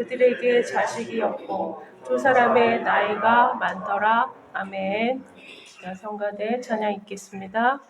그들에게 자식이 없고 두 사람의 나이가 많더라. 아멘. 자, 성가대 찬양 읽겠습니다.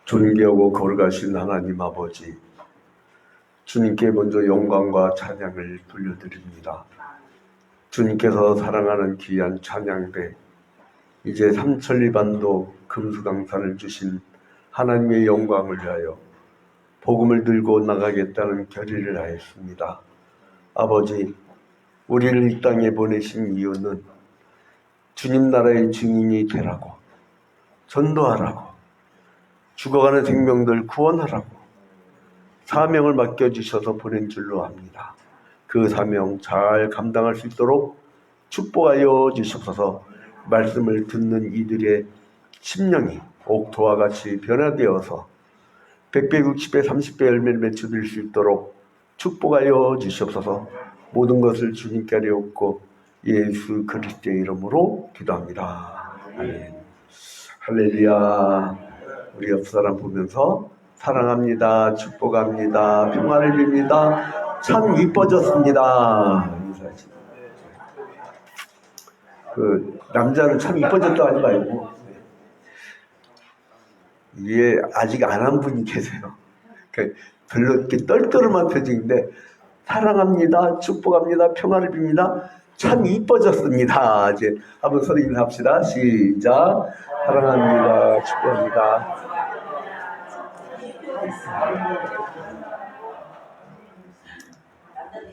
존귀하고 거룩하신 하나님 아버지, 주님께 먼저 영광과 찬양을 돌려드립니다. 주님께서 사랑하는 귀한 찬양대, 이제 삼천리반도 금수강산을 주신 하나님의 영광을 위하여 복음을 들고 나가겠다는 결의를 하였습니다. 아버지, 우리를 이 땅에 보내신 이유는 주님 나라의 증인이 되라고, 전도하라고, 죽어가는 생명들 구원하라고 사명을 맡겨주셔서 보낸 줄로 압니다. 그 사명 잘 감당할 수 있도록 축복하여 주시옵소서. 말씀을 듣는 이들의 심령이 옥토와 같이 변화되어서 100배, 60배, 30배 열매를 맺어드릴 수 있도록 축복하여 주시옵소서. 모든 것을 주님께 하려옵고 예수 그리스도의 이름으로 기도합니다. 아멘. 할렐루야. 우리 옆 사람 보면서 사랑합니다, 축복합니다, 평화를 빕니다, 참 이뻐졌습니다. 그 남자는 참 이뻐졌다 하지 말고, 이게 아직 안 한 분이 계세요. 그러니까 별로 이렇게 떨떠름한 표정인데, 사랑합니다, 축복합니다, 평화를 빕니다, 참 이뻐졌습니다. 이제 한번 서로 인사합시다. 시작. 사랑합니다, 축복합니다.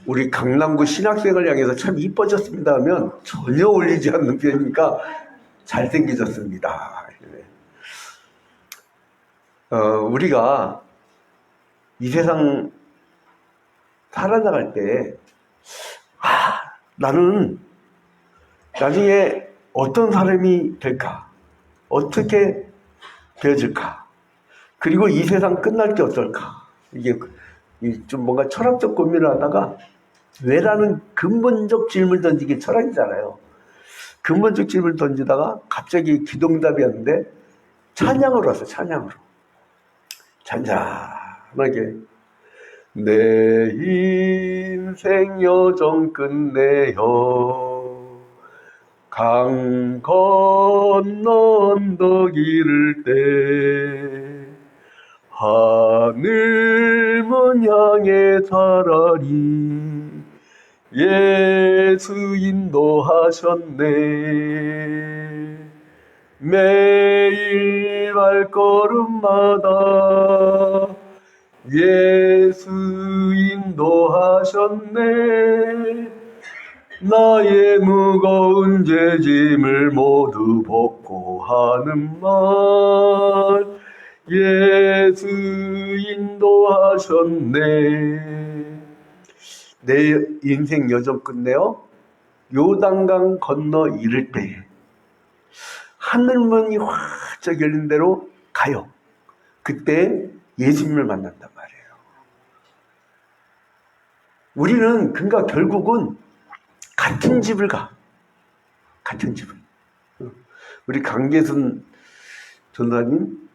우리 강남구 신학생을 향해서 참 이뻐졌습니다 하면 전혀 어울리지 않는 표현이니까 잘생겨졌습니다. 우리가 이 세상 살아나갈 때 나는 나중에 어떤 사람이 될까? 어떻게 되어질까? 그리고 이 세상 끝날 때 어떨까? 이게 좀 뭔가 철학적 고민을 하다가 왜라는 근본적 질문을 던지기 철학이잖아요. 근본적 질문을 던지다가 갑자기 기동답이었는데 찬양으로 왔어요. 찬양으로. 잔잔하게 내 인생 여정 끝내어 강 건너 언덕 이를 때 하늘 문 향해 차라리 예수 인도하셨네. 매일 발걸음마다 예수 인도하셨네. 나의 무거운 죄짐을 모두 벗고 하는 말 예수 인도하셨네. 내 인생 여정 끝내어 요단강 건너 이를 때에 하늘문이 활짝 열린 대로 가요. 그때 예수님을 만난단 말이에요. 우리는 그러니까 결국은 같은 집을 가. 같은 집을. 우리 강계순 전사님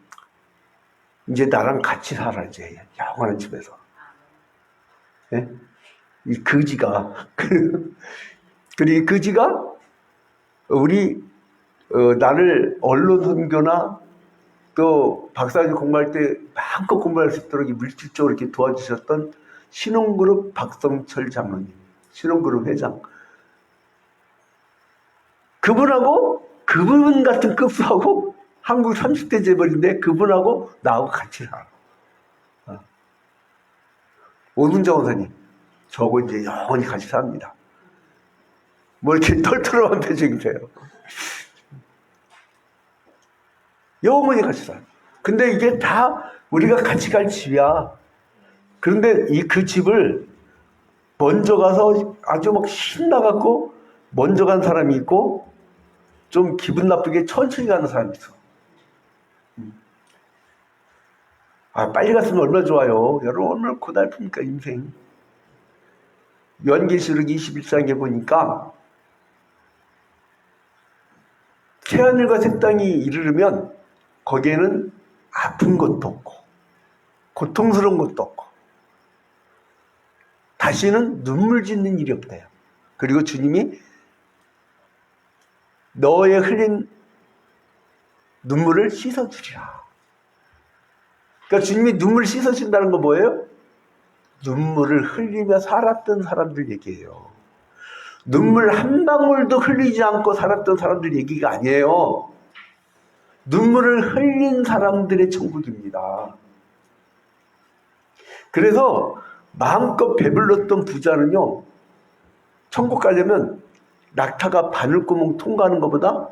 이제 나랑 같이 살아 이제 영원한 집에서. 예? 이 거지가 그리고 거지가 우리 나를 언론 선교나 또 박사학위 공부할 때 마음껏 공부할 수 있도록 물질적으로 이렇게 도와주셨던 신혼그룹 박성철 장로님, 신혼그룹 회장. 그분하고 그분 같은 급수하고 한국 30대 재벌인데 그분하고 나하고 같이 살아. 오순정 원사님, 저거 이제 영원히 같이 삽니다. 뭐 이렇게 털털한 표정이세요. 영원히 같이 살아. 근데 이게 다 우리가 같이 갈 집이야. 그런데 그 집을 먼저 가서 아주 막 신나갖고 먼저 간 사람이 있고 좀 기분 나쁘게 천천히 가는 사람이 있어. 빨리 갔으면 얼마나 좋아요. 여러분 얼마나 고달픕니까 인생. 요한계시록 21장에 보니까 새하늘과 새 땅이 이르르면 거기에는 아픈 것도 없고 고통스러운 것도 없고 다시는 눈물 짓는 일이 없대요. 그리고 주님이 너의 흘린 눈물을 씻어주리라. 그러니까 주님이 눈물 씻어준다는 건 뭐예요? 눈물을 흘리며 살았던 사람들 얘기예요. 눈물 한 방울도 흘리지 않고 살았던 사람들 얘기가 아니에요. 눈물을 흘린 사람들의 천국입니다. 그래서 마음껏 배불렀던 부자는요, 천국 가려면 낙타가 바늘구멍 통과하는 것보다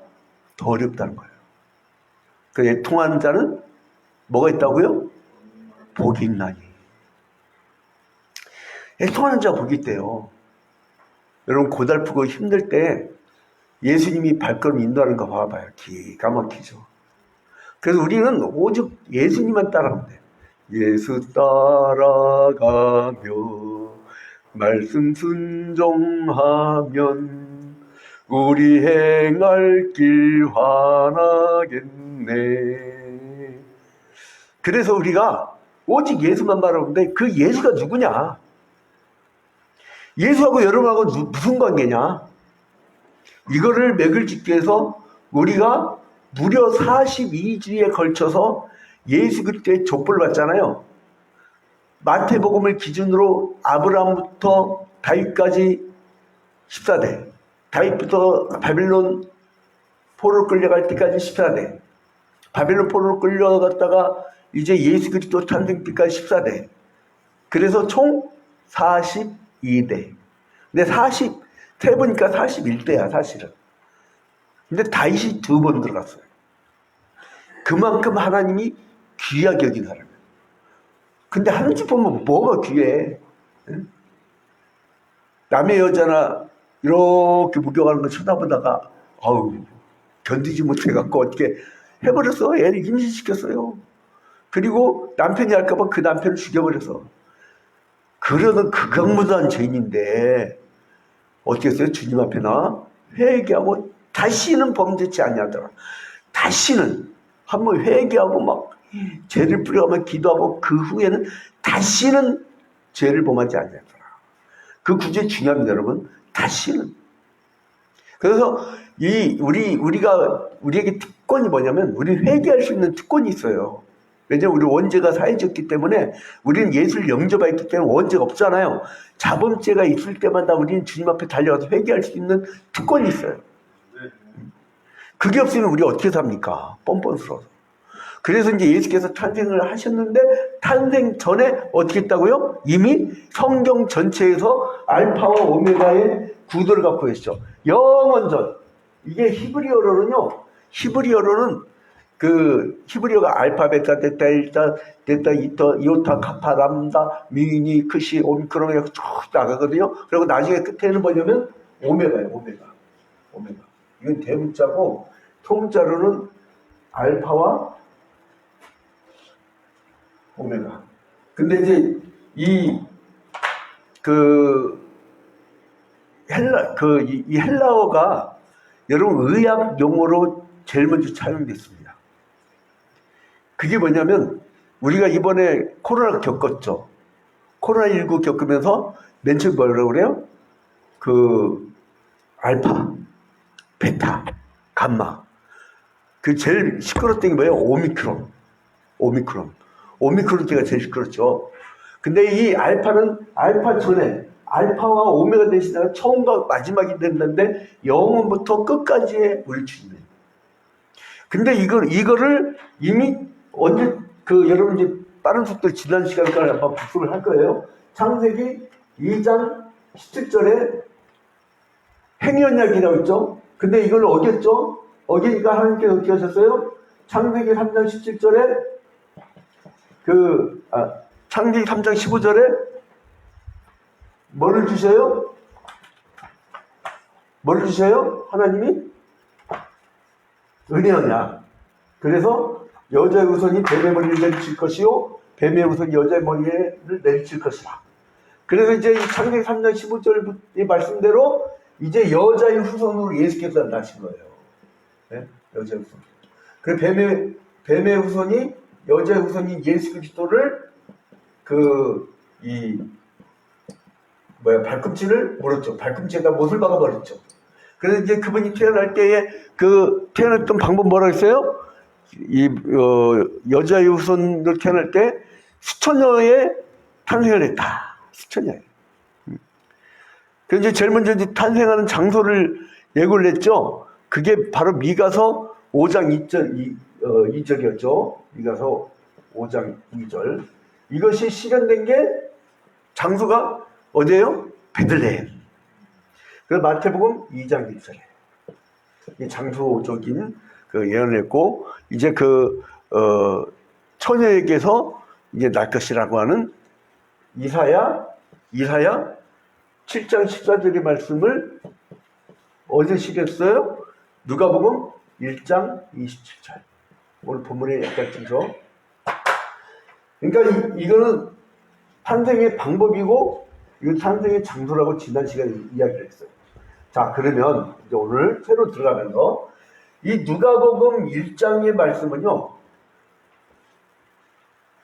더 어렵다는 거예요. 그 통하는 자는 뭐가 있다고요? 복이 있나니. 통하는 자가 복이 있대요. 여러분 고달프고 힘들 때 예수님이 발걸음 인도하는 거 봐봐요. 기가 막히죠. 그래서 우리는 오직 예수님만 따라가면 돼요. 예수 따라가며 말씀 순종하면 우리 행할 길 환하겠네. 그래서 우리가 오직 예수만 바라보는데 그 예수가 누구냐? 예수하고 여러분하고 무슨 관계냐? 이거를 맥을 짚기 위해서 우리가 무려 42주에 걸쳐서 예수 그리스도의 족보를 받잖아요. 마태복음을 기준으로 아브라함부터 다윗까지 14대, 다윗부터 바빌론 포로로 끌려갈 때까지 14대, 바빌론 포로로 끌려갔다가 이제 예수 그리스도 탄생 때까지 14대. 그래서 총 42대. 근데 43보니까 41대야 사실은. 근데 다윗이 2번 들어갔어요. 그만큼 하나님이 귀하게 여긴 사람이에요. 근데 하는 짓 보면 뭐가 귀해? 응? 남의 여자나 이렇게 목욕하는 거 쳐다보다가 견디지 못해갖고 어떻게 해버렸어. 애를 임신시켰어요. 그리고 남편이 할까봐 그 남편을 죽여버려서. 그러는 극악무도한 죄인인데 어떻게 했어요? 주님 앞에 나 회개하고 다시는 범죄치 아니하더라. 다시는 한번 회개하고 막 죄를 뿌려가며 기도하고 그 후에는 다시는 죄를 범하지 않는다. 그 구절이 중요합니다, 여러분. 다시는. 그래서 우리에게 특권이 뭐냐면, 우리 회개할 수 있는 특권이 있어요. 왜냐면 우리 원죄가 사해졌기 때문에, 우리는 예수를 영접했기 때문에 원죄가 없잖아요. 자범죄가 있을 때마다 우리는 주님 앞에 달려가서 회개할 수 있는 특권이 있어요. 그게 없으면 우리 어떻게 삽니까? 뻔뻔스러워서. 그래서 이제 예수께서 탄생을 하셨는데, 탄생 전에 어떻게 했다고요? 이미 성경 전체에서 알파와 오메가의 구도를 갖고 계시죠. 영원전. 이게 히브리어로는 히브리어가 알파, 베타, 데타, 데타, 이오타, 카파, 람다, 미니, 크시, 오미크론 이렇게 쭉 나가거든요. 그리고 나중에 끝에는 뭐냐면 오메가예요. 오메가. 이건 대문자고, 통자로는 알파와 오메가. 근데 이제 이 헬라어가 여러분 의학 용어로 제일 먼저 차용됐습니다. 그게 뭐냐면, 우리가 이번에 코로나 겪었죠. 코로나19 겪으면서 맨 처음 뭐라고 그래요? 알파, 베타, 감마. 그 제일 시끄럽던 게 뭐예요? 오미크론 때가 제일 시끄럽죠. 근데 이 알파는 알파 전에 알파와 오메가 대신에 처음과 마지막이 된다는데, 영원부터 끝까지의 우리 주님이에요. 근데 이거를 이미 언제 여러분 이제 빠른 속도 지난 시간까지 한번 복습을 할 거예요. 창세기 2장 17절에 행위언약이라고 있죠. 근데 이걸 어겼죠. 어기니까 하나님께서 어떻게 하셨어요? 창세기 3장 17절에 창세기 3장 15절에 뭐를 주셔요? 하나님이 은혜 언약. 그래서 여자의 후손이 뱀의 머리를 내리칠 것이요, 뱀의 후손이 여자의 머리를 내리칠 것이라. 그래서 이제 이 창세기 3장 15절의 말씀대로 이제 여자의 후손으로 예수께서 나신 거예요. 네? 여자의 후손. 그래서 뱀의 후손이, 여자의 후손인 예수 그리스도를 발꿈치를 물었죠. 발꿈치에다 못을 박아버렸죠. 그래서 이제 그분이 태어날 때에 태어났던 방법 뭐라고 했어요? 여자의 후손으로 태어날 때 수처녀에 탄생을 했다. 수처녀에. 그래서 이제 제일 먼저 이제 탄생하는 장소를 예고를 했죠. 그게 바로 미가서 5장 2절이었죠. 미가서 5장 2절. 이것이 실현된 게 장소가 어디예요? 베들레헴. 그래서 마태복음 2장 1절에 이 장소적인 예언을 했고, 이제 처녀에게서 이제 날 것이라고 하는 이사야 7장 14절의 말씀을 어디서 실했어요? 누가복음 1장 27절. 오늘 본문에 약간 띄죠. 그러니까 이거는 탄생의 방법이고, 이거 탄생의 장소라고 지난 시간에 이야기를 했어요. 자, 그러면 이제 오늘 새로 들어가면서 이 누가복음 1장의 말씀은요,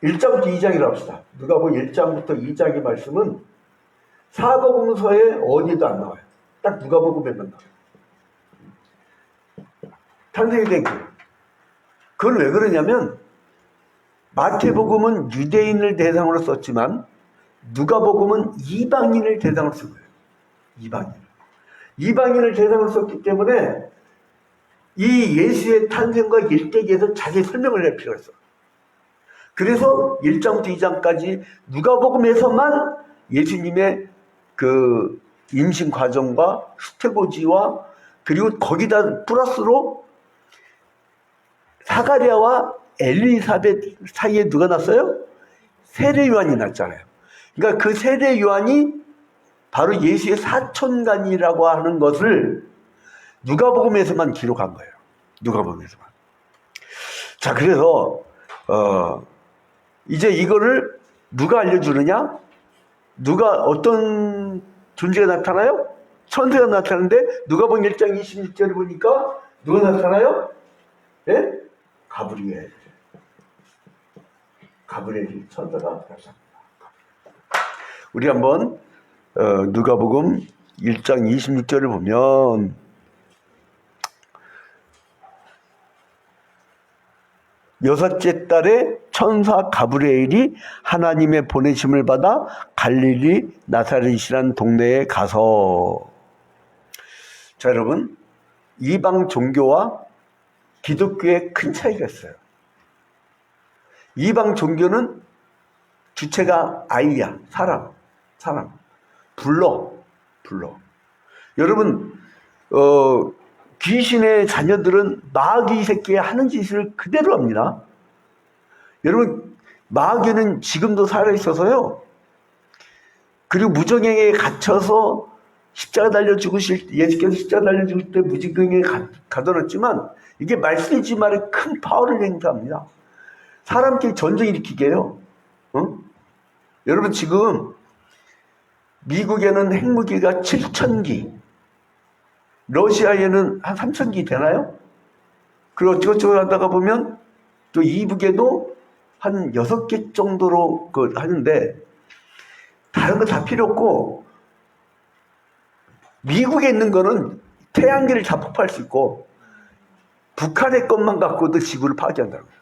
1장부터 2장이라고 합시다. 누가복음 1장부터 2장의 말씀은 사복음서에 어디에도 안 나와요. 딱 누가복음에만 나와요. 탄생에 대한 길. 그건 왜 그러냐면, 마태복음은 유대인을 대상으로 썼지만 누가복음은 이방인을 대상으로 쓴 거예요. 이방인을 대상으로 썼기 때문에 이 예수의 탄생과 일대기에서 자세히 설명을 할 필요가 있어요. 그래서 1장부터 2장까지 누가복음에서만 예수님의 임신 과정과 수태고지와, 그리고 거기다 플러스로 사가랴와 엘리사벳 사이에 누가 났어요? 세례 요한이 났잖아요. 그러니까 그 세례 요한이 바로 예수의 사촌간이라고 하는 것을 누가복음에서만 기록한 거예요. 누가복음에서만. 자, 그래서 이제 이거를 누가 알려주느냐? 어떤 존재가 나타나요? 천사가 나타나는데, 누가복음 1장 26절을 보니까 누가 나타나요? 예? 가브리엘이 천사가 나타납니다. 우리 한번 누가복음 1장 26절을 보면 여섯째 달에 천사 가브리엘이 하나님의 보내심을 받아 갈릴리 나사렛이라는 동네에 가서, 자 여러분, 이방 종교와 기독교에 큰 차이가 있어요. 이방 종교는 주체가 아이야, 사람. 불러. 여러분, 귀신의 자녀들은 마귀 새끼의 하는 짓을 그대로 합니다. 여러분, 마귀는 지금도 살아있어서요. 그리고 무정행에 갇혀서 십자가 달려 죽으실 때, 예수께서 십자가 달려 죽을 때 무정행에 가둬놨지만 이게 말씀이지 말에 큰 파워를 행사합니다. 사람끼리 전쟁 일으키게 해요. 여러분, 지금 미국에는 핵무기가 7,000기, 러시아에는 한 3,000기 되나요? 그리고 어쩌고저쩌고 하다가 보면 또 이북에도 한 6개 정도로 하는데, 다른 거 다 필요 없고, 미국에 있는 거는 태양계를 다 폭파할 수 있고, 북한의 것만 갖고도 지구를 파괴한다는 거예요.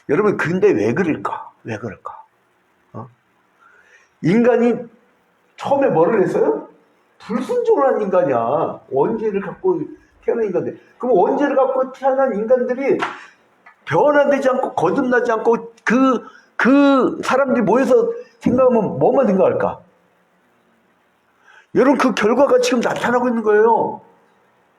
여러분, 근데 왜 그럴까? 인간이 처음에 뭐를 했어요? 불순종한 인간이야. 원죄를 갖고 태어난 인간들. 그럼 원죄를 갖고 태어난 인간들이 변화되지 않고 거듭나지 않고 그 사람들이 모여서 생각하면 뭐만 생각할까? 여러분, 그 결과가 지금 나타나고 있는 거예요.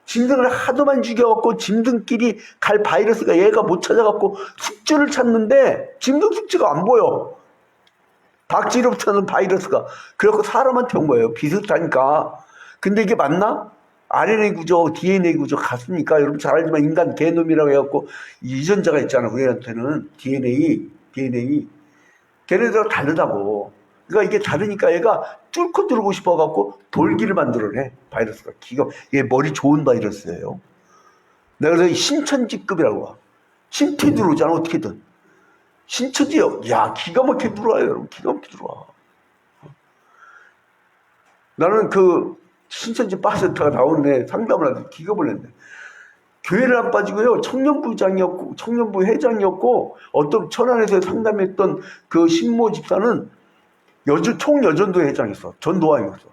짐승을 하도 많이 죽여갖고 짐승끼리 갈 바이러스가 얘가 못 찾아갖고 숙주를 찾는데 짐승 숙주가 안 보여. 박쥐로부터는 바이러스가. 그래갖고 사람한테 온 거예요. 비슷하니까. 근데 이게 맞나? RNA 구조, DNA 구조 같습니까? 여러분 잘 알지만 인간 게놈이라고 해갖고 유전자가 있잖아. 우리한테는 DNA. 걔네들하고 다르다고. 그러니까 이게 다르니까 얘가 뚫고 들어오고 싶어갖고 돌기를 만들어내. 바이러스가. 얘 머리 좋은 바이러스예요. 내가 그래서 신천지급이라고 봐. 신태 들어오잖아, 어떻게든. 신천지요. 야, 기가 막히게 들어와요, 여러분. 기가 막히게 들어와. 나는 그 신천지 바세타가 나오는데 상담을 하는데 기겁을 했네. 교회를 안 빠지고요. 청년부장이었고, 청년부 회장이었고, 어떤 천안에서 상담했던 그 신모 집사는 총여전도 회장이었어. 전도왕이었어.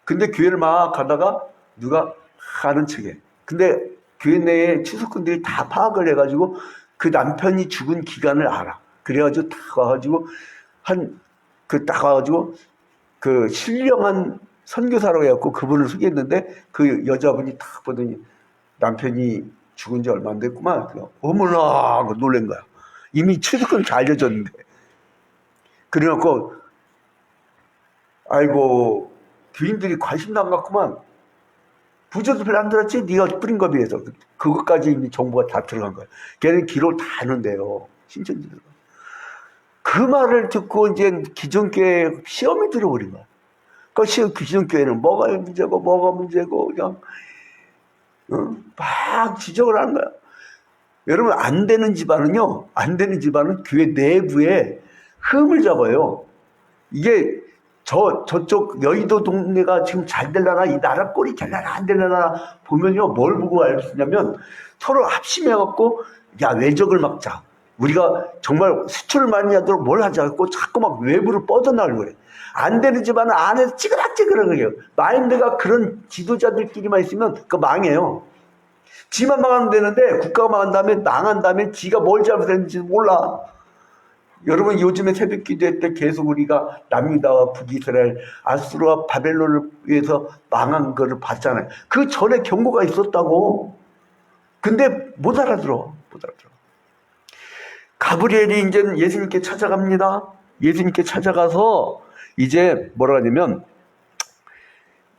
근데 교회를 막 가다가 누가 아는 척해. 근데 교회 내에 추석꾼들이 다 파악을 해가지고 그 남편이 죽은 기간을 알아. 그래가지고 딱 와가지고 딱 와가지고 그 신령한 선교사라고 해갖고 그분을 소개했는데 그 여자분이 딱 보더니 남편이 죽은 지 얼마 안 됐구만. 어머나 놀란 거야. 이미 추석꾼 다 알려졌는데. 그래갖고 아이고 교인들이 관심도 안 갖구만. 부적도 별로 안 들었지? 네가 뿌린 거 비해서. 그것까지 이미 정보가 다 들어간 거야. 걔는 기록을 다 하는데요. 신천지들. 그 말을 듣고 이제 기존교회 시험이 들어버린 거야. 그러니까 기존교회는 뭐가 문제고 그냥 막 지적을 하는 거야. 여러분, 안 되는 집안은 교회 내부에 흠을 잡아요. 이게 저쪽 여의도 동네가 지금 잘 되려나, 이 나라 꼴이 되려나 안 되려나 보면요, 뭘 보고 알 수 있냐면 서로 합심해갖고 야, 외적을 막자. 우리가 정말 수출을 많이 하도록 뭘 하자고 자꾸 막 외부로 뻗어나가려고 그래. 안 되는 집안은 안에서 찌그락찌그락 해요. 마인드가 그런 지도자들끼리만 있으면 그거 망해요. 지만 망하면 되는데 국가가 망한 다음에 지가 뭘 잘못했는지 몰라. 여러분, 요즘에 새벽 기도회 때 계속 우리가 남유다와 북이스라엘, 아수르와 바벨론을 위해서 망한 거를 봤잖아요. 그 전에 경고가 있었다고. 근데 못 알아들어. 가브리엘이 이제 예수님께 찾아갑니다. 예수님께 찾아가서 이제 뭐라 하냐면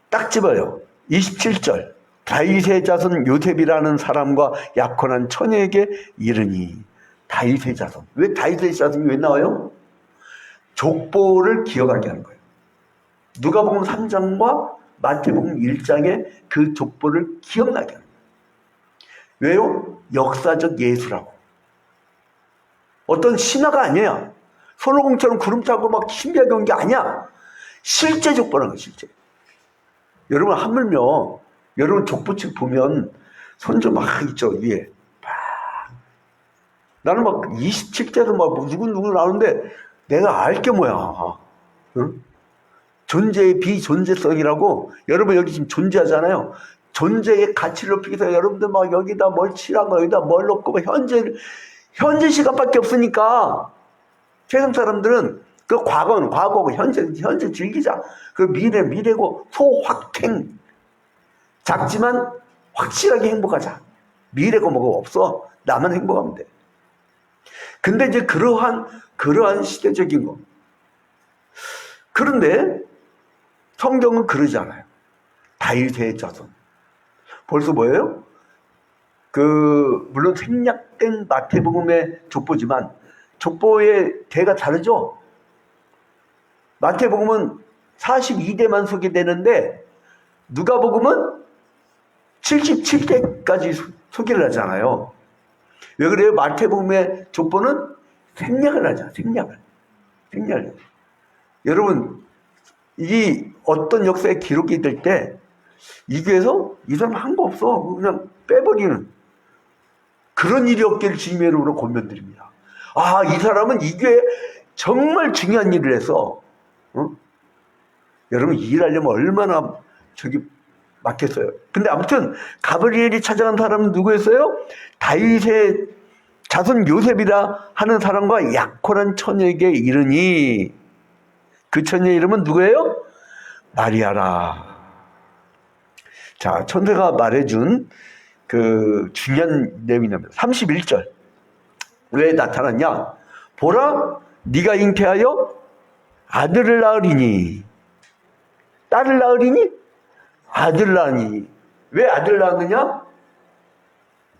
딱 집어요. 27절. 다윗의 자손 요셉이라는 사람과 약혼한 처녀에게 이르니. 다윗의 자손. 왜 다윗의 자손이 왜 나와요? 족보를 기억하게 하는 거예요. 누가복음 3장과 마태복음 1장에 그 족보를 기억나게 하는 거예요. 왜요? 역사적 예수라고. 어떤 신화가 아니야. 손오공처럼 구름 타고 막 신비하게 온 게 아니야. 실제 족보라는 거야, 실제. 여러분, 하물며, 여러분 족보책 보면 손좀 막 있죠, 위에. 나는 막 27대도 막 누구 나오는데 내가 알 게 뭐야. 응? 존재의 비존재성이라고. 여러분 여기 지금 존재하잖아요. 존재의 가치를 높이기 위해서 여러분들 막 여기다 뭘 칠하고 여기다 뭘 넣고 현재 시간밖에 없으니까 세상 사람들은 그 과거는 과거고 현재 즐기자. 그 미래고 소확행. 작지만 확실하게 행복하자. 미래고 뭐가 없어. 나만 행복하면 돼. 근데 이제 그러한 시대적인 거. 그런데 성경은 그러지 않아요. 다윗의 자손. 벌써 뭐예요? 물론 생략된 마태복음의 족보지만 족보의 대가 다르죠? 마태복음은 42대만 소개되는데 누가복음은 77대까지 소개를 하잖아요. 왜 그래요? 마태복음의 족보는 생략을 하죠. 생략을. 여러분, 이 어떤 역사의 기록이 될 때 이 교회에서 이 사람 한 거 없어. 그냥 빼버리는 그런 일이 없기를 주님의 이름으로 권면드립니다. 아, 이 사람은 이 교회에 정말 중요한 일을 해서 여러분 일하려면 얼마나 막혔어요. 근데 아무튼 가브리엘이 찾아간 사람은 누구였어요? 다윗의 자손 요셉이라 하는 사람과 약혼한 처녀에게 이르니 그 처녀의 이름은 누구예요? 마리아라. 자, 천사가 말해준 그 중요한 내용이 나옵니다. 31절. 왜 나타났냐? 보라, 네가 잉태하여 아들을 낳으리니. 딸을 낳으리니? 아들을 낳으니. 왜 아들을 낳느냐?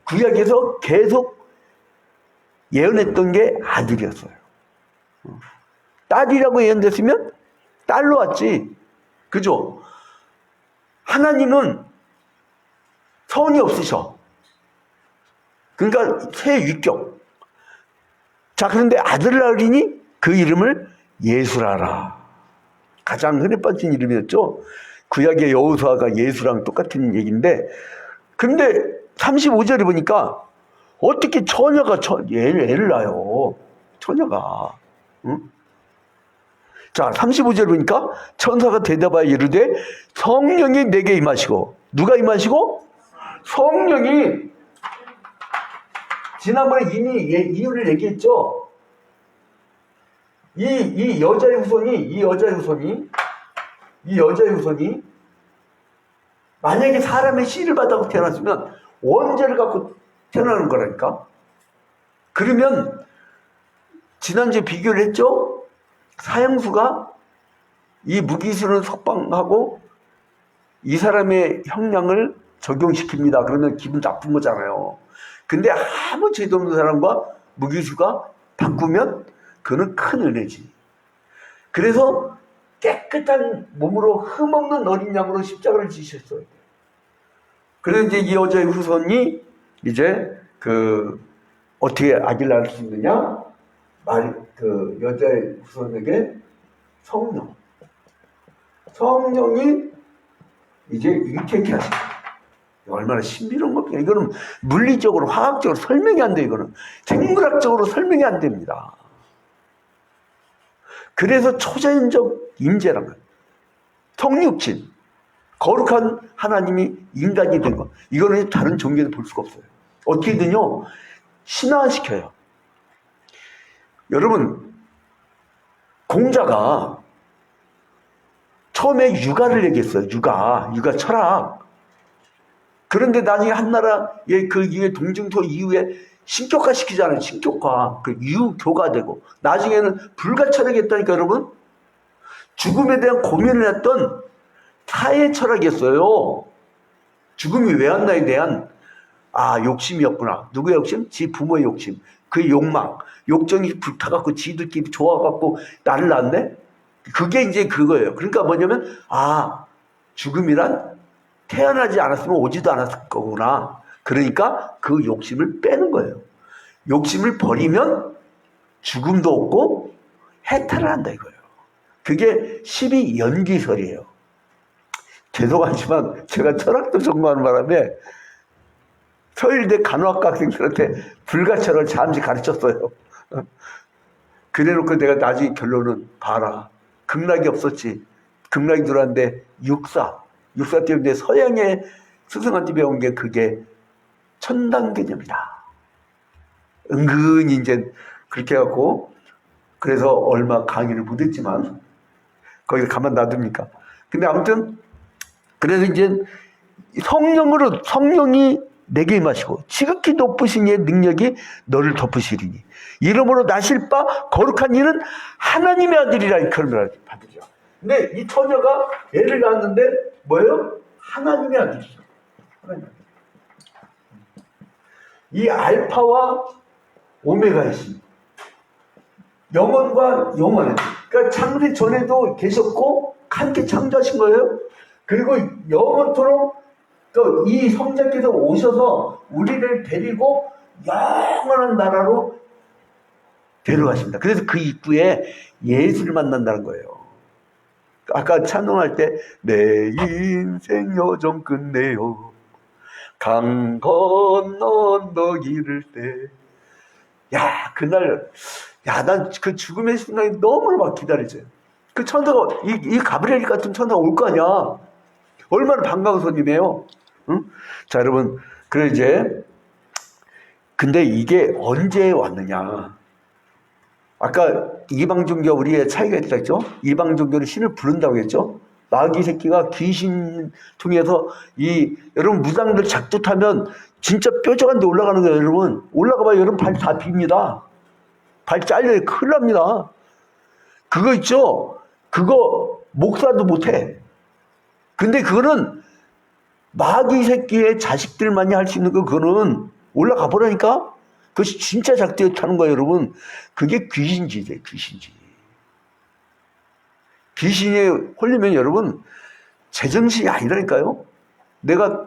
구약에서 계속 예언했던 게 아들이었어요. 딸이라고 예언됐으면 딸로 왔지. 그죠? 하나님은 선이 없으셔. 그러니까 새 위격. 자, 그런데 아들을 낳으리니 그 이름을 예수라라. 가장 흔해 빠진 이름이었죠. 구약의 여호수아가 예수랑 똑같은 얘기인데, 근데 35절에 보니까 어떻게 처녀가 애를 낳아요. 처녀가. 응? 자, 35절 보니까 천사가 대답하여 이르되 성령이 내게 임하시고. 누가 임하시고? 성령이. 지난번에 이미 이유를 얘기했죠. 이 여자의 후손이 만약에 사람의 씨를 받아서 태어났으면 원죄를 갖고 태어나는 거라니까. 그러면 지난주에 비교를 했죠. 사형수가 이 무기수를 석방하고 이 사람의 형량을 적용시킵니다. 그러면 기분 나쁜 거잖아요. 근데 아무 죄도 없는 사람과 무기수가 바꾸면 그는 큰 은혜지. 그래서 깨끗한 몸으로 흠없는 어린 양으로 십자가를 지셨어요. 그래서 이제 이 여자의 후손이 이제 어떻게 아기를 낳을 수 있느냐? 여자의 후손에게 성령이 이제 잉태케 하십니다. 얼마나 신비로운 겁니까? 이거는 물리적으로, 화학적으로 설명이 안 돼요. 이거는 생물학적으로 설명이 안 됩니다. 그래서 초자연적 임재란 거예요. 성육신, 거룩한 하나님이 인간이 된 것. 이거는 다른 종교에서 볼 수가 없어요. 어떻게든요, 신화시켜요. 여러분, 공자가 처음에 육아를 얘기했어요. 육아 철학. 그런데 나중에 한나라의 그 이후에 동증토 이후에 신격화 시키잖아요. 신격화. 유교가 되고. 나중에는 불가 철학했다니까, 여러분. 죽음에 대한 고민을 했던 사회 철학이었어요. 죽음이 왜 왔나에 대한 욕심이었구나. 누구의 욕심? 지 부모의 욕심. 그 욕망. 욕정이 불타갖고 지들끼리 좋아갖고 나를 낳았네? 그게 이제 그거예요. 그러니까 뭐냐면, 죽음이란 태어나지 않았으면 오지도 않았을 거구나. 그러니까 그 욕심을 빼는 거예요. 욕심을 버리면 죽음도 없고 해탈을 한다 이거예요. 그게 12연기설이에요. 죄송하지만 제가 철학도 전공하는 바람에 서울대 간호학과 학생들한테 불가철을 잠시 가르쳤어요. 그래놓고 내가 나중에 결론은 봐라. 극락이 없었지. 극락이 들어왔는데 육사 때문에 서양의 스승한테 배운 게 그게 천당 개념이다. 은근히 이제 그렇게 해갖고 그래서 얼마 강의를 못했지만 거기서 가만 놔둡니까? 근데 아무튼 그래서 이제 성령이 내게 임하시고 지극히 높으신 이의 능력이 너를 덮으시리니 이름으로 나실 바 거룩한 이는 하나님의 아들이라 그런 받으리라. 근데 이 처녀가 애를 낳았는데 뭐예요? 하나님의 아들이죠. 하나님의 아들. 이 알파와 오메가이신 영원과 영원에 그러니까 창세 전에도 계셨고 함께 창조하신 거예요. 그리고 영원토록 또 이 성자께서 오셔서 우리를 데리고 영원한 나라로 데려가십니다. 그래서 그 입구에 예수를 만난다는 거예요. 아까 찬송할 때 내 인생 여정 끝내요 강 건너 언덕 이를 때 야 그날 난 그 죽음의 순간이 너무 막 기다리죠. 그 천사가 이 가브리엘 같은 천사가 올 거 아니야. 얼마나 반가운 손님이에요. 응? 자 여러분 그래 이제 근데 이게 언제 왔느냐. 아까 이방 종교 우리의 차이가 있다 했죠. 이방 종교는 신을 부른다고 했죠. 마귀 새끼가 귀신 통해서 여러분 무당들 작두타면 진짜 뾰족한 데 올라가는 거예요. 여러분 올라가봐요. 여러분 발 다 빕니다. 발 잘려요. 큰일 납니다. 그거 있죠. 그거 목사도 못해. 근데 그거는 마귀 새끼의 자식들만이 할 수 있는 거 그거는 올라가 보라니까. 그것이 진짜 작두에 타는 거예요. 여러분 그게 귀신지대 귀신지. 귀신에 홀리면 여러분 제정신이 아니라니까요. 내가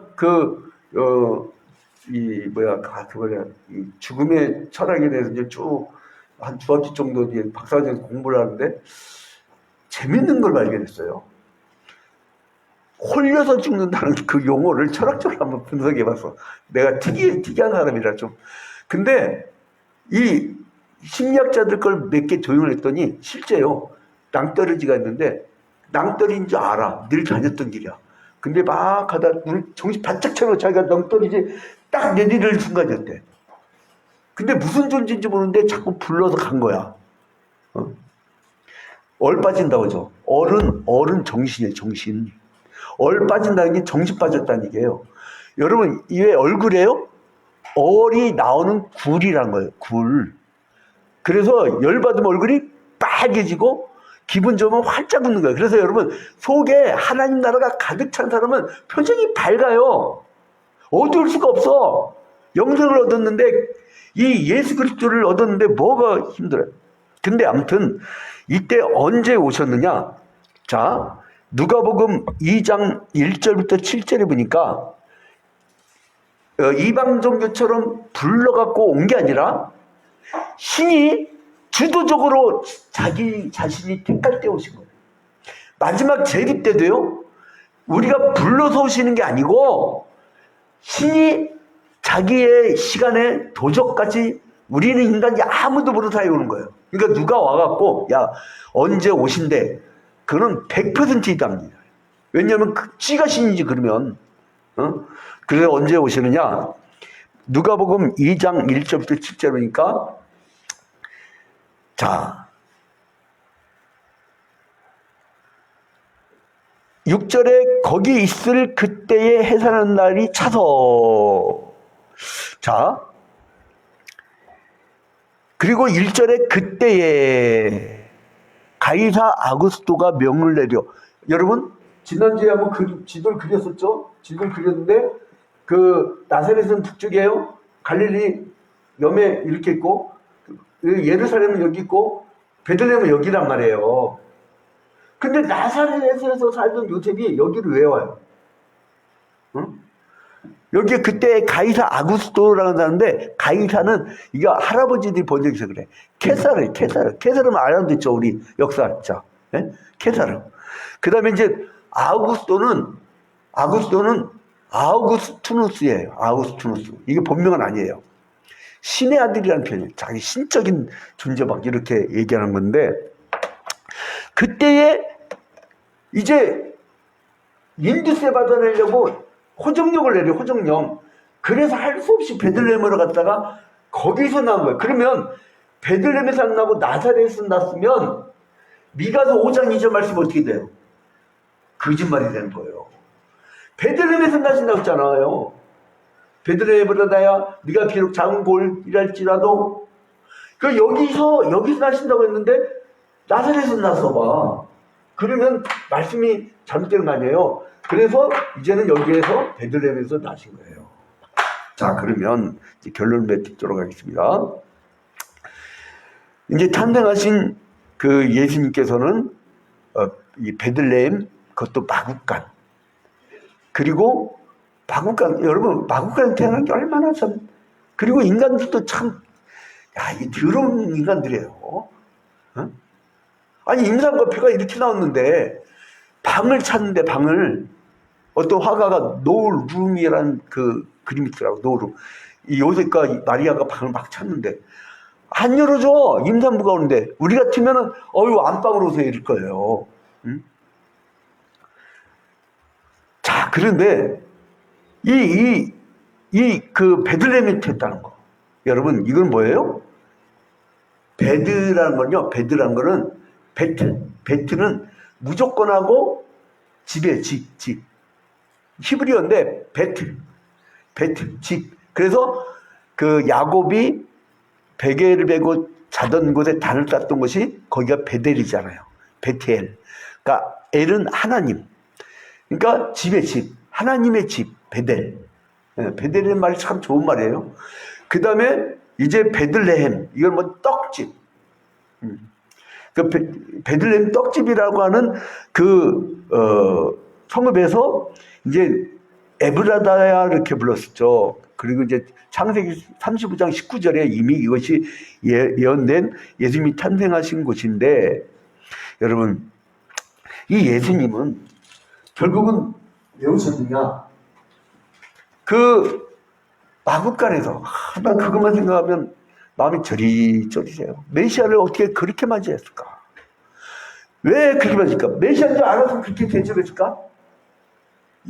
이 죽음의 철학에 대해서 이제 쭉 한 2학기 정도 이제 박사과정 공부를 하는데 재밌는 걸 발견했어요. 홀려서 죽는다는 그 용어를 철학적으로 한번 분석해봤어. 내가 특이한 사람이라 좀. 근데 이 심리학자들 걸 몇 개 조용을 했더니 실제요. 낭떠러지가 있는데 낭떠러지인 줄 알아. 늘 다녔던 길이야. 근데 막 가다 정신 바짝 차려 자기가 낭떠러지 딱 내리는 순간이었대. 근데 무슨 존재인지 모르는데 자꾸 불러서 간 거야. 얼 빠진다고 하죠. 얼은 정신이에요. 정신. 얼 빠진다는 게 정신 빠졌다는 얘기예요. 여러분 이 왜 얼굴이에요? 얼이 나오는 굴이란 거예요. 굴. 그래서 열받으면 얼굴이 빨개지고 기분 좋으면 활짝 웃는 거예요. 그래서 여러분 속에 하나님 나라가 가득 찬 사람은 표정이 밝아요. 어두울 수가 없어. 영생을 얻었는데 이 예수 그리스도를 얻었는데 뭐가 힘들어요. 근데 아무튼 이때 언제 오셨느냐. 자 누가복음 2장 1절부터 7절에 보니까 이방 종교처럼 불러갖고 온 게 아니라 신이 주도적으로 자기 자신이 택할 때 오신 거예요. 마지막 재림 때도요. 우리가 불러서 오시는 게 아니고 신이 자기의 시간에 도적같이 우리는 인간이 아무도 모르는 사이에 오는 거예요. 그러니까 누가 와갖고 야 언제 오신대. 그거는 100% 이답니다. 왜냐하면 찌가 신이지 그러면. 그래서 언제 오시느냐. 누가복음 2장 1절부터 7절이니까 자 6절에 거기 있을 그때에 해산하는 날이 차서 자 그리고 1절에 그때에 가이사 아구스토가 명을 내려. 여러분 지난주에 한번 지도를 그렸었죠. 지도를 그렸는데 그 나사렛은 북쪽이에요. 갈릴리 염에 이렇게 있고 예루살렘은 여기 있고 베들레헴은 여기란 말이에요. 근데 나사렛에서 살던 요셉이 여기를 왜 와요? 응? 여기에 그때 가이사 아구스토라는 사람인데, 가이사는 이게 할아버지들이 번역해서 그래. 케사르는 알아듣죠, 우리 역사학자. 예? 케사르. 그 다음에 이제 아구스토는 아우구스투누스예요. 아우구스투누스. 이게 본명은 아니에요. 신의 아들이라는 표현이에요. 자기 신적인 존재 막 이렇게 얘기하는 건데, 그때에 이제 인두세 받아내려고 호정령을 내려, 호정령. 그래서 할 수 없이 베들레헴으로 갔다가 거기서 나온 거예요. 그러면 베들레헴에서 안 나고 나사렛에서 났으면 미가서 5장 2절 말씀 어떻게 돼요? 거짓말이 되는 거예요. 베들레헴에서 나신다고 했잖아요. 베들레헴보다 나야 네가 비록 작은 골이랄지라도, 그 여기서 나신다고 했는데 나사렛에서 나서 봐. 그러면 말씀이 잘못되는 거 아니에요. 그래서 이제는 여기에서 베들레헴에서 나신 거예요. 자, 그러면 이제 결론을 맺도록 하겠습니다. 이제 탄생하신 그 예수님께서는 이 베들레헴, 그것도 마국간, 그리고 여러분 마국간에 태어난 게 얼마나 참, 그리고 인간들도 참, 이 더러운 인간들이에요. 어? 아니, 임산과 폐가 이렇게 나왔는데 방을 찾는데, 방을 어떤 화가가 노을 룸이라는 그 그림이 있더라고. 노을. 이 요셉과 마리아가 방을 막 찾는데 안 열어줘. 임산부가 오는데. 우리 같으면은 안방으로 오세요 이럴 거예요. 응? 자, 그런데 그 베들레헴에 태었다는 거. 여러분, 이건 뭐예요? 베드라는 거는 베트는 무조건하고 집이에요. 집. 히브리어인데 베트, 집. 그래서 그 야곱이 베개를 베고 자던 곳에 단을 땄던 곳이 거기가 베델이잖아요. 베텔. 그러니까 엘은 하나님. 그러니까 집의 집, 하나님의 집, 베델. 베델이라는 말이 참 좋은 말이에요. 그 다음에 이제 베들레헴, 이건 뭐 떡집. 그 베들레헴 떡집이라고 하는 성읍에서 이제 에브라다야 이렇게 불렀었죠. 그리고 이제 창세기 35장 19절에 이미 이것이 예언된 예수님이 탄생하신 곳인데, 여러분, 이 예수님은 결국은 왜 오셨느냐? 그 마국간에서, 난 그것만 생각하면 마음이 저리저리해요. 메시아를 어떻게 그렇게 맞이했을까? 왜 그렇게 맞을까? 메시아인 줄 알아서 그렇게 대접했을까?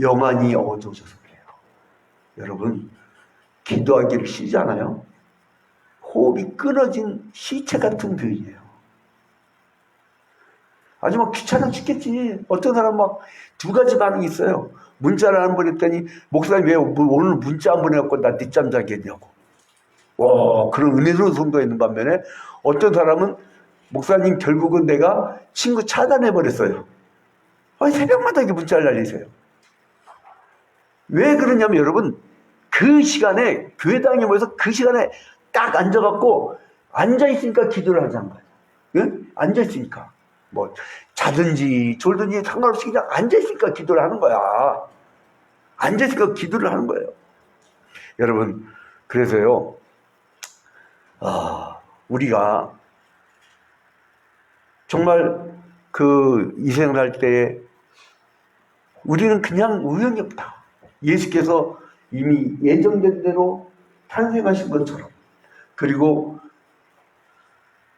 영안이 어두워져서 그래요. 여러분, 기도하기를 쉬잖아요. 호흡이 끊어진 시체 같은 교인이에요. 아주 막 귀찮아 죽겠지. 어떤 사람 막 두 가지 반응이 있어요. 문자를 안 보냈더니, 목사님 왜 오늘 문자 안 보내갖고 나 늦잠 자겠냐고. 그런 은혜로운 성도가 있는 반면에, 어떤 사람은 목사님 결국은 내가 친구 차단해버렸어요. 새벽마다 이렇게 문자를 날리세요. 왜 그러냐면, 여러분, 그 시간에 교회당에 모여서 그 시간에 딱 앉아있으니까 기도를 하자는 거예요. 응? 앉아있으니까. 뭐 자든지 졸든지 상관없이 그냥 앉아있으니까 기도를 하는 거야. 앉아있으니까 기도를 하는 거예요. 여러분, 그래서요, 우리가 정말 이 생을 할 때에 우리는 그냥 우연이 없다. 예수께서 이미 예정된 대로 탄생하신 것처럼, 그리고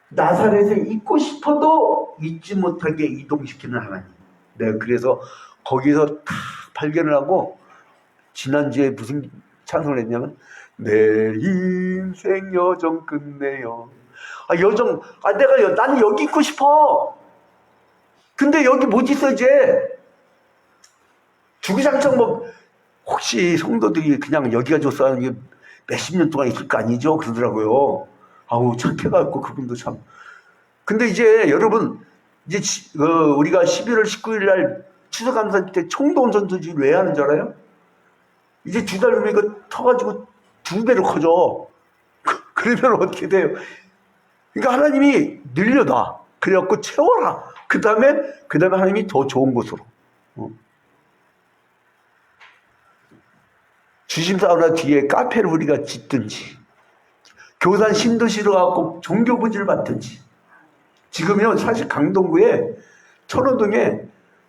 나사렛에 있고 싶어도 있지 못하게 이동시키는 하나님. 내가 그래서 거기서 다 발견을 하고, 지난주에 무슨 찬송을 했냐면, 내 인생 여정 끝내요. 나는 여기 있고 싶어. 근데 여기 못 있어, 이제. 주구장창 혹시 성도들이 그냥 여기가 좋소 하는 게 몇십 년 동안 있을 거 아니죠? 그러더라고요. 착해갖고 그분도 참. 근데 이제 여러분, 이제 우리가 11월 19일 날 추석감사 때 총동 전투지를 왜 하는 줄 알아요? 이제 2달 후에 이거 터가지고 2배로 커져. 그러면 어떻게 돼요? 그러니까 하나님이 늘려놔. 그래갖고 채워라. 그 다음에 하나님이 더 좋은 곳으로. 주심사우나 뒤에 카페를 우리가 짓든지, 교산 신도시로 가고 종교부지를 받든지. 지금요, 사실 강동구에 천호동에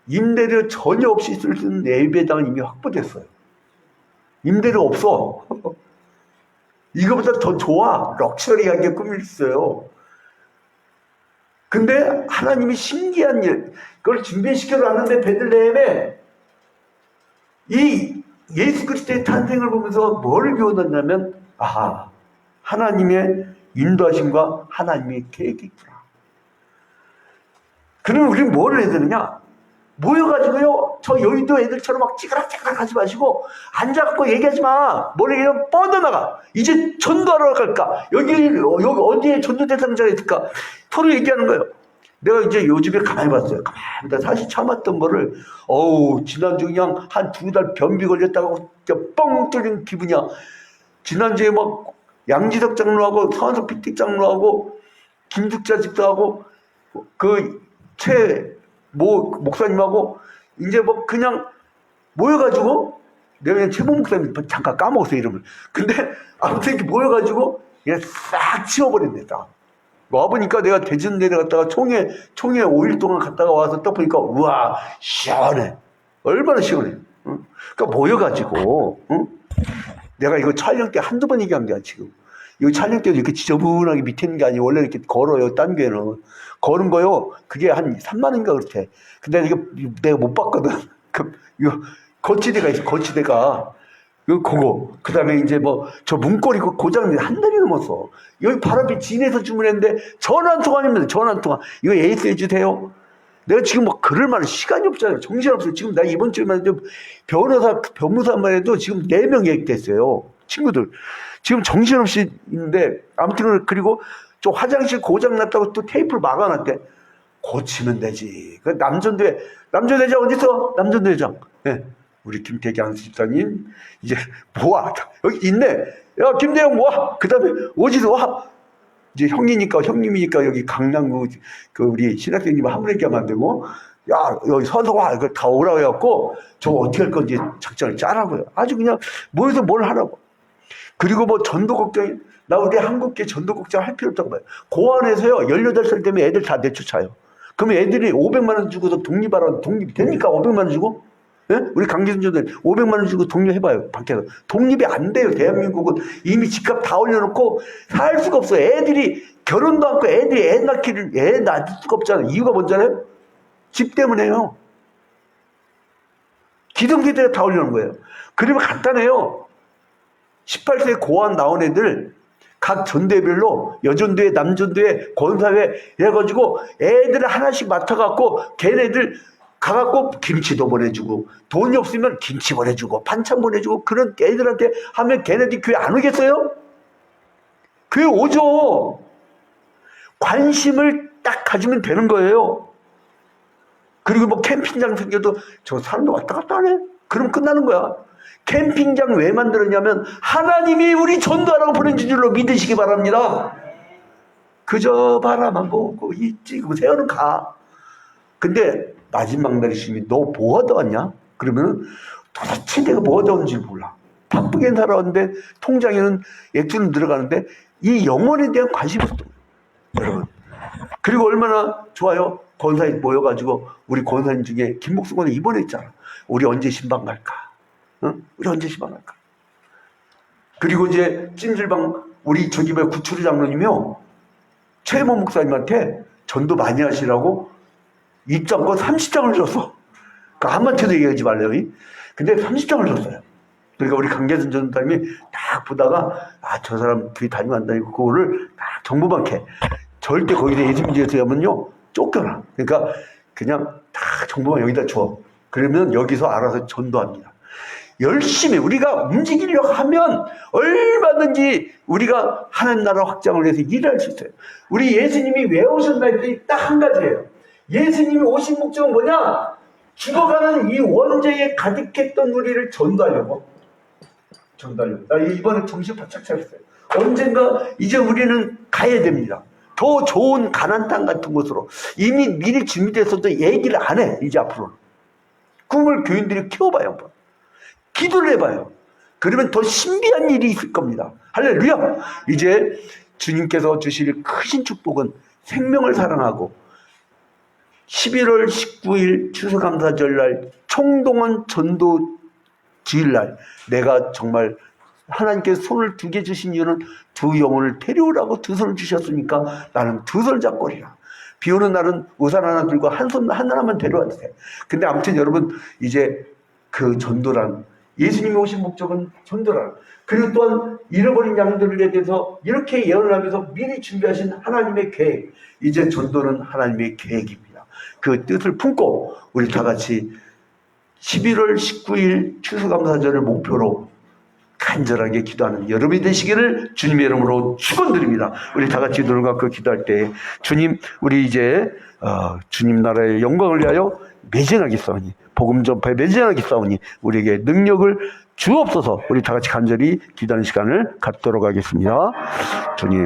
임대료 전혀 없이 쓸 수 있는 예배당은 이미 확보됐어요. 임대료 없어. 이거보다 더 좋아. 럭셔리하게 꾸밀 수 있어요. 근데 하나님이 신기한 일, 그걸 준비시켜 놨는데 베들레헴에 이 예수 그리스도의 탄생을 보면서 뭘 배워놨냐면, 아하, 하나님의 인도하심과 하나님의 계획이 있구나. 그러면 우리는 뭘 해야 되느냐? 모여가지고요, 저 여의도 애들처럼 막 찌그락찌그락 하지 마시고, 앉아갖고 얘기하지 마. 뭘 얘기하면 뻗어나가. 이제 전도하러 갈까? 여기 어디에 전도 대상자가 있을까? 서로 얘기하는 거예요. 내가 이제 요즘에 가만히 봤어요. 가만히 사실 참았던 거를, 지난주 그냥 한 2달 변비 걸렸다고 뻥 뚫린 기분이야. 지난주에 막 양지석 장로하고 서한석 피틱 장로하고 김죽자 집사하고 목사님하고 이제 뭐 그냥 모여가지고, 내가 그냥 최모 목사님 잠깐 까먹었어요, 이름을. 근데 아무튼 이렇게 모여가지고 그냥 싹 치워버렸네, 딱. 와보니까 내가 대전 내려갔다가 총회 5일 동안 갔다가 와서 딱 보니까, 우와, 시원해. 얼마나 시원해. 응? 그러니까 모여가지고, 응? 내가 이거 촬영 때 한두 번 얘기한 거야, 지금. 이거 촬영 때도 이렇게 지저분하게 밑에 있는 게 아니고, 원래 이렇게 걸어요, 딴 교회는. 거는 거요, 그게 한 3만원인가 그렇대. 근데 이거 내가 못 봤거든. 이거 거치대가 있어, 거치대가. 그거. 그 다음에 이제 저 문고리 고장이 한 달이 넘었어. 여기 바로 앞에 진에서 주문했는데, 전화 한 통 아닙니다, 전화 한 통. 이거 에이스 해주세요. 내가 지금 글을 말할 시간이 없잖아요. 정신없어요. 지금 나 이번 주에만 해도 변무사만 해도 지금 4명 예약됐어요. 친구들. 지금 정신없이 있는데, 아무튼, 그리고 좀 화장실 고장났다고 또 테이프를 막아놨대. 고치면 되지. 그 남전대장 어딨어? 남전대장. 네. 우리 김태경 집사님, 이제 모아. 여기 있네. 야, 김대영 모아. 그 다음에 어디서 와? 이제 형님이니까 여기 강남구 우리 신학생님 함부로 얘기하면 안 되고, 야, 여기 서서 와. 이거 다 오라고 해갖고, 저거 어떻게 할 건지 작전을 짜라고요. 아주 그냥 모여서 뭘 하라고. 그리고 전도 걱정이, 나 우리 한국계 전도 걱정 할 필요 없다고 봐요. 고안에서요, 18살 되면 애들 다 내쫓아요. 그러면 애들이 500만원 주고서 독립하라고, 독립이 됩니까? 500만원 주고? 예? 우리 강기순전들 500만원 주고 독립해봐요, 밖에서. 독립이 안 돼요. 대한민국은 이미 집값 다 올려놓고 살 수가 없어요. 애들이 결혼도 않고 애들이 애 낳을 수가 없잖아요. 이유가 뭔지 알아요? 집 때문에요. 기성세대가 다 올려놓은 거예요. 그러면 간단해요. 18세 고안 나온 애들 각 전대별로 여전도회, 남전도회, 권사회 해가지고 애들을 하나씩 맡아갖고 걔네들 가갖고 김치도 보내주고, 돈이 없으면 김치 보내주고, 반찬 보내주고, 그런 애들한테 하면 걔네들이 교회 안 오겠어요? 교회 오죠. 관심을 딱 가지면 되는 거예요. 그리고 캠핑장 생겨도 저 사람도 왔다 갔다 하네? 그럼 끝나는 거야. 캠핑장 왜 만들었냐면 하나님이 우리 전도하라고 보내준 줄로 믿으시기 바랍니다. 그저 바라만 보고 있지. 그 세월은 가. 근데 마지막 날이 있으면 너 뭐 하다 왔냐? 그러면 도대체 내가 뭐 하다 왔는지 몰라. 바쁘게 살아왔는데 통장에는 액수는 들어가는데 이 영혼에 대한 관심이 없었던 거예요, 여러분. 그리고 얼마나 좋아요. 권사님 모여가지고 우리 권사님 중에 김목수 권사 입원했잖아. 우리 언제 신방 갈까? 응? 우리 언제 신방 갈까? 그리고 이제 찜질방 우리 저기 구추리 장로님이요, 최모 목사님한테 전도 많이 하시라고 입장권 30장을 줬어. 그러니까 한마디도 얘기하지 말래요. 근데 30장을 줬어요. 그러니까 우리 강계선 전도사님이 딱 보다가, 저 사람 교회 다니면 안 다니고 그거를 딱 정보만 캐. 절대 거기서 예수민지에서 하면요 쫓겨나. 그러니까 그냥 딱 정보만 여기다 줘. 그러면 여기서 알아서 전도합니다. 열심히 우리가 움직이려고 하면 얼마든지 우리가 하나님 나라 확장을 위해서 일할 수 있어요. 우리 예수님이 왜 오셨나 했더니 딱 한 가지예요. 예수님이 오신 목적은 뭐냐? 죽어가는 이 원죄에 가득했던 우리를 전도하려고. 나 이번에 정신 바짝 차렸어요. 언젠가 이제 우리는 가야 됩니다. 더 좋은 가나안 땅 같은 곳으로. 이미 미리 준비됐어도 얘기를 안 해. 이제 앞으로는 꿈을 교인들이 키워봐요. 한번 기도를 해봐요. 그러면 더 신비한 일이 있을 겁니다. 할렐루야! 이제 주님께서 주실 크신 축복은 생명을 사랑하고 11월 19일 추수감사절날 총동원 전도 주일날 내가 정말 하나님께서 손을 2개 주신 이유는 2 영혼을 데려오라고 2 손을 주셨으니까 나는 2 손을 잡고 오리라. 비 오는 날은 우산 하나 들고 한 손 하나만 데려와도 돼. 근데 아무튼 여러분 이제 그 전도란 예수님이 오신 목적은 전도란 그리고 또한 잃어버린 양들에 대해서 이렇게 예언을 하면서 미리 준비하신 하나님의 계획 이제 전도는 하나님의 계획입니다. 그 뜻을 품고 우리 다 같이 11월 19일 추수감사절을 목표로 간절하게 기도하는 여러분이 되시기를 주님의 이름으로 축원드립니다. 우리 다 같이 눈을 감고 기도할 때 주님 우리 이제 주님 나라의 영광을 위하여 매진하겠사오니 복음 전파에 매진하겠사오니 우리에게 능력을 주옵소서. 우리 다 같이 간절히 기도하는 시간을 갖도록 하겠습니다. 주님